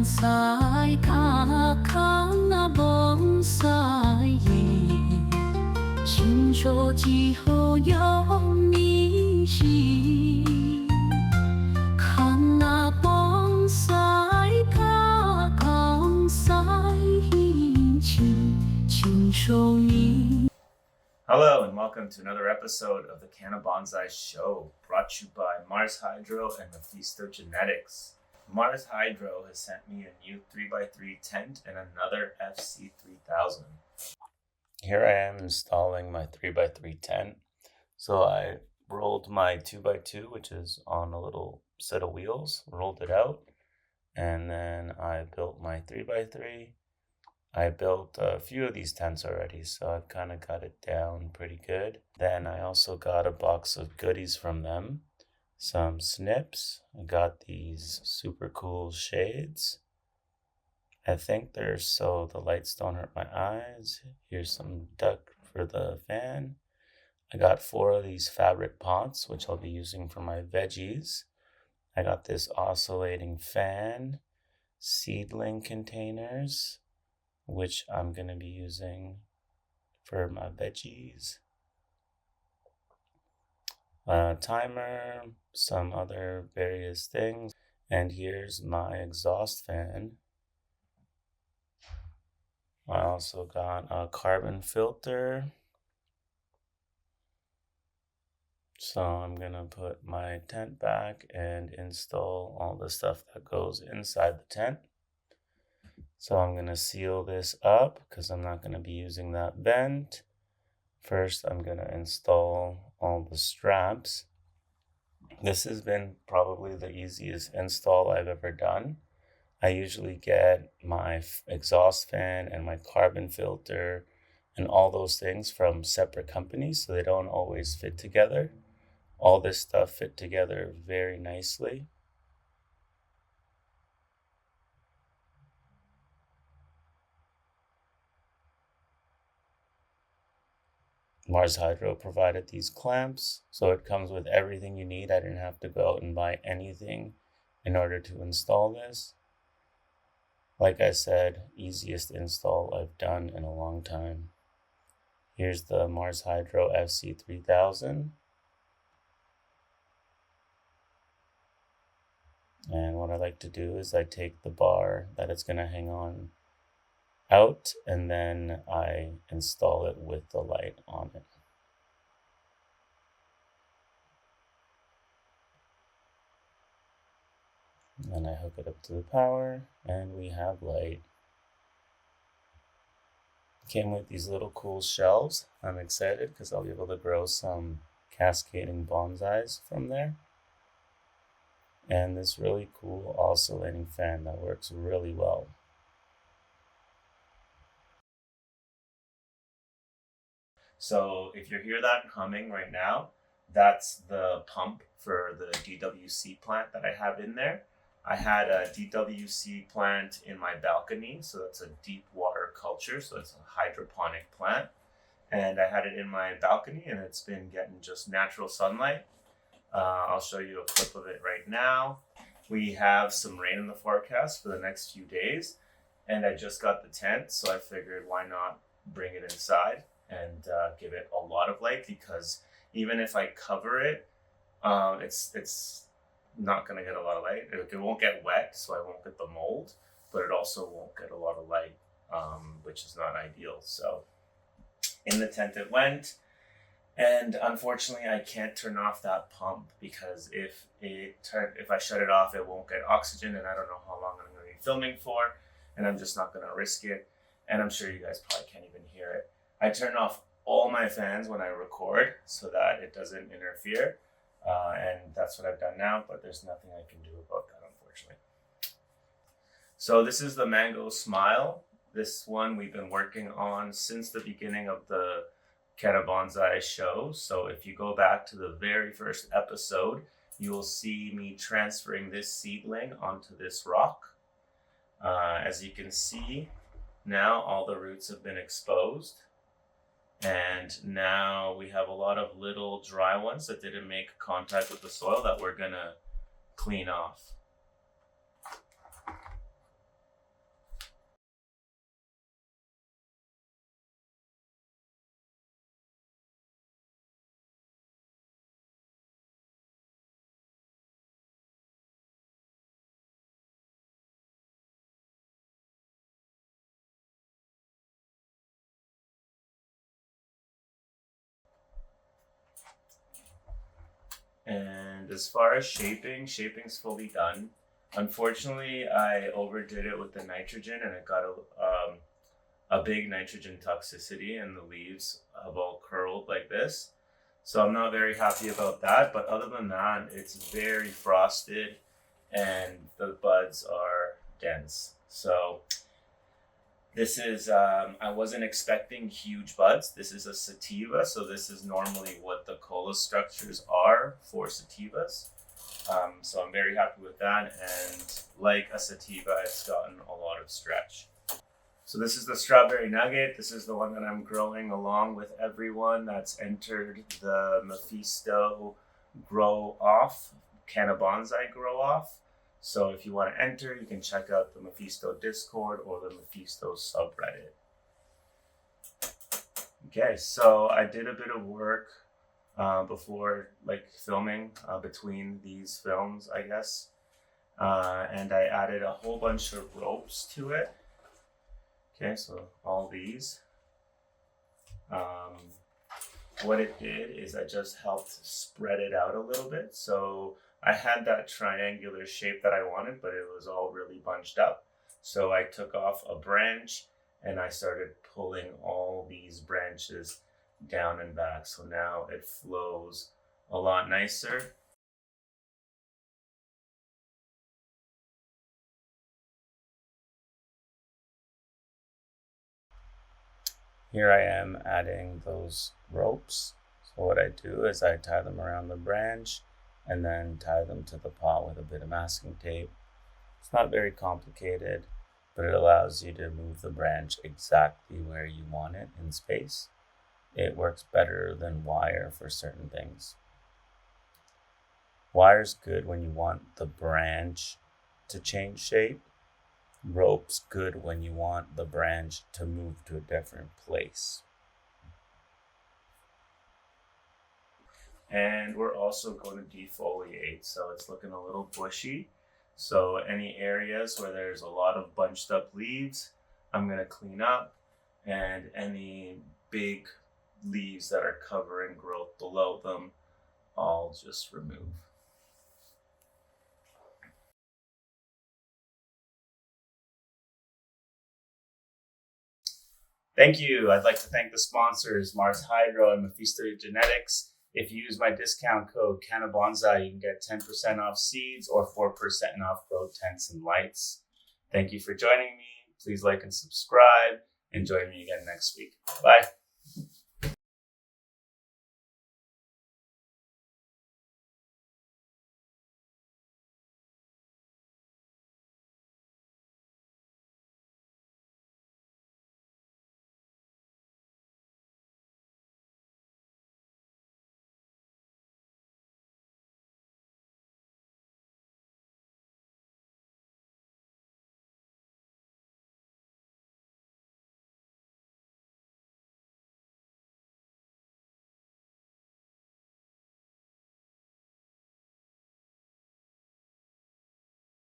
Cannabonsai ka Cannabonsai 亲手之后有你心 Cannabonsai ka Cannabonsai 亲手你 Hello and welcome to another episode of the Cannabonsai Show, brought to you by Mars Hydro and Mephisto Genetics. Mars Hydro has sent me a new 3x3 tent and another FC3000. Here I am installing my 3x3 tent. So I rolled my 2x2, which is on a little set of wheels, rolled it out, and then I built my 3x3. I built a few of these tents already, so I've kind of got it down pretty good. Then I also got a box of goodies from them. Some snips. I got these super cool shades. I think they're so the lights don't hurt my eyes. Here's some duck for the fan. I got 4 of these fabric pots, which I'll be using for my veggies. I got this oscillating fan, seedling containers, which I'm going to be using for my veggies. Timer, some other various things. And here's my exhaust fan. I also got a carbon filter. So I'm going to put my tent back and install all the stuff that goes inside the tent. So I'm going to seal this up because I'm not going to be using that vent. First, I'm going to install all the straps. This has been probably the easiest install I've ever done. I usually get my exhaust fan and my carbon filter and all those things from separate companies, so they don't always fit together. All this stuff fit together very nicely. Mars Hydro provided these clamps, so it comes with everything you need. I didn't have to go out and buy anything in order to install this. Like I said, easiest install I've done in a long time. Here's the Mars Hydro FC3000. And what I like to do is I take the bar that it's going to hang on out, and then I install it with the light on it. And I hook it up to the power, and we have light. Came with these little cool shelves. I'm excited because I'll be able to grow some cascading bonsais from there. And this really cool oscillating fan that works really well. So if you hear that humming right now, that's the pump for the DWC plant that I have in there. I had a DWC plant in my balcony, so that's a deep water culture, so it's a hydroponic plant. And I had it in my balcony, and it's been getting just natural sunlight. I'll show you a clip of it right now. We have some rain in the forecast for the next few days, and I just got the tent, so I figured why not bring it inside and give it a lot of light, because even if I cover it, it's not going to get a lot of light. It won't get wet, so I won't get the mold, but it also won't get a lot of light, which is not ideal. So in the tent it went, and unfortunately I can't turn off that pump, because if I shut it off, it won't get oxygen, and I don't know how long I'm going to be filming for, and I'm just not going to risk it, and I'm sure you guys probably can't even hear it. I turn off all my fans when I record so that it doesn't interfere, and that's what I've done now, but there's nothing I can do about that, unfortunately. So this is the Mango Smile. This one we've been working on since the beginning of the Cannabonsai show. So if you go back to the very first episode, you will see me transferring this seedling onto this rock. As you can see, now all the roots have been exposed. And now we have a lot of little dry ones that didn't make contact with the soil that we're gonna clean off. And as far as shaping's fully done. Unfortunately, I overdid it with the nitrogen, and it got a big nitrogen toxicity, and the leaves have all curled like this. So I'm not very happy about that. But other than that, it's very frosted, and the buds are dense. So this is, I wasn't expecting huge buds. This is a sativa, so this is normally what the cola structures are for sativas. So I'm very happy with that, and like a sativa, it's gotten a lot of stretch. So this is the strawberry nugget. This is the one that I'm growing along with everyone that's entered the Mephisto grow off, Cannabonsai grow off. So if you want to enter, you can check out the Mephisto Discord or the Mephisto subreddit. Okay, so I did a bit of work before, like filming between these films, I guess. And I added a whole bunch of ropes to it. Okay, so all these. What it did is I just helped spread it out a little bit. So I had that triangular shape that I wanted, but it was all really bunched up. So I took off a branch and I started pulling all these branches down and back. So now it flows a lot nicer. Here I am adding those ropes. So what I do is I tie them around the branch and then tie them to the pot with a bit of masking tape. It's not very complicated, but it allows you to move the branch exactly where you want it in space. It works better than wire for certain things. Wire's good when you want the branch to change shape. Rope's good when you want the branch to move to a different place. And we're also going to defoliate, so it's looking a little bushy. So any areas where there's a lot of bunched up leaves, I'm going to clean up, and any big leaves that are covering growth below them, I'll just remove. Thank you. I'd like to thank the sponsors, Mars Hydro and Mephisto Genetics. If you use my discount code Cannabonsai, you can get 10% off seeds or 4% off grow tents and lights. Thank you for joining me. Please like and subscribe, and join me again next week. Bye.